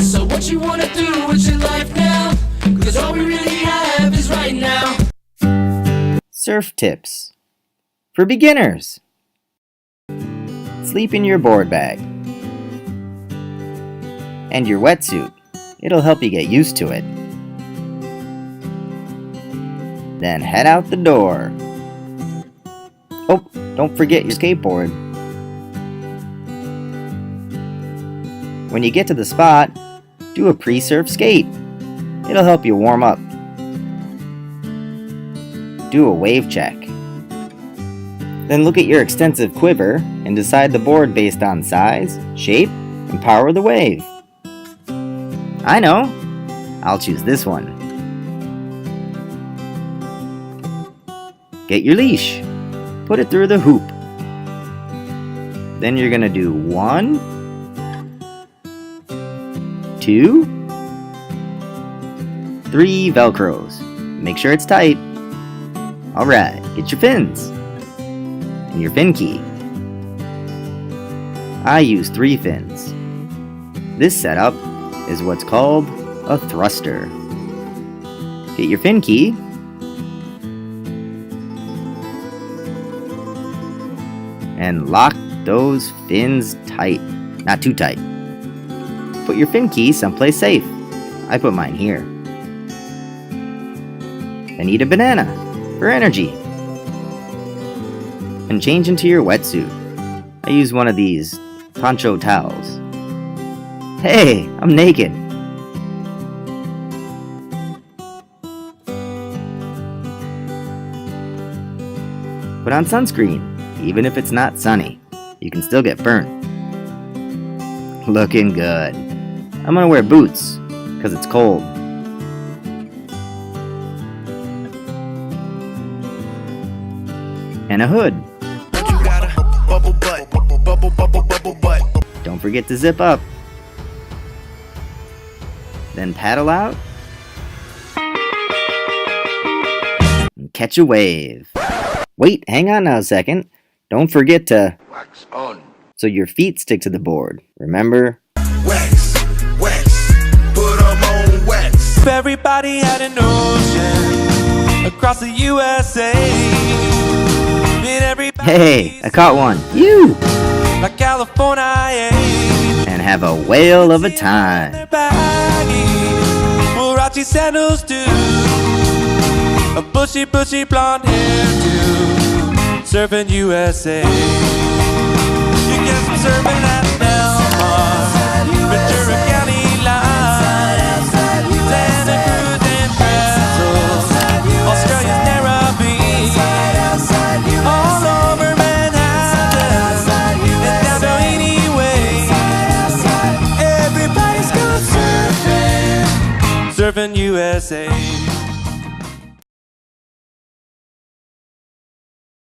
So what you wanna do with your life now? 'Cause all we really have is right now. Surf tips for beginners. Sleep in your board bag and your wetsuit. It'll help you get used to it. Then head out the door. Oh, don't forget your skateboard. When you get to the spot, do a pre-surf skate. It'll help you warm up. Do a wave check. Then look at your extensive quiver and decide the board based on size, shape, and power of the wave. I know! I'll choose this one. Get your leash. Put it through the hoop. Then you're gonna do 1, 2, 3 Velcros. Make sure it's tight. Alright, get your fins. And your fin key. I use 3 fins. This setup is what's called a thruster. Get your fin key. And lock those fins tight. Not too tight. Put your fin key someplace safe. I put mine here. Then eat a banana for energy. And change into your wetsuit. I use one of these poncho towels. Hey, I'm naked. Put on sunscreen. Even if it's not sunny, you can still get burnt. Looking good. I'm gonna wear boots, because it's cold. And a hood. Don't forget to zip up. Then paddle out. And catch a wave. Wait, hang on now a second. Don't forget to wax on so your feet stick to the board. Remember? Wax, wax, put 'em on wax. If everybody had an ocean across the USA, Hey, I caught one. You! Like California, and have a whale of a time. Warachi sandals too, a bushy blonde hair too. Surfing USA. You get some surfing at Belmont, Ventura County line, Santa Cruz and Brazos, Australia's Narrabeen, all over Manhattan, and down to anyway. Everybody's gone surfing, surfing USA.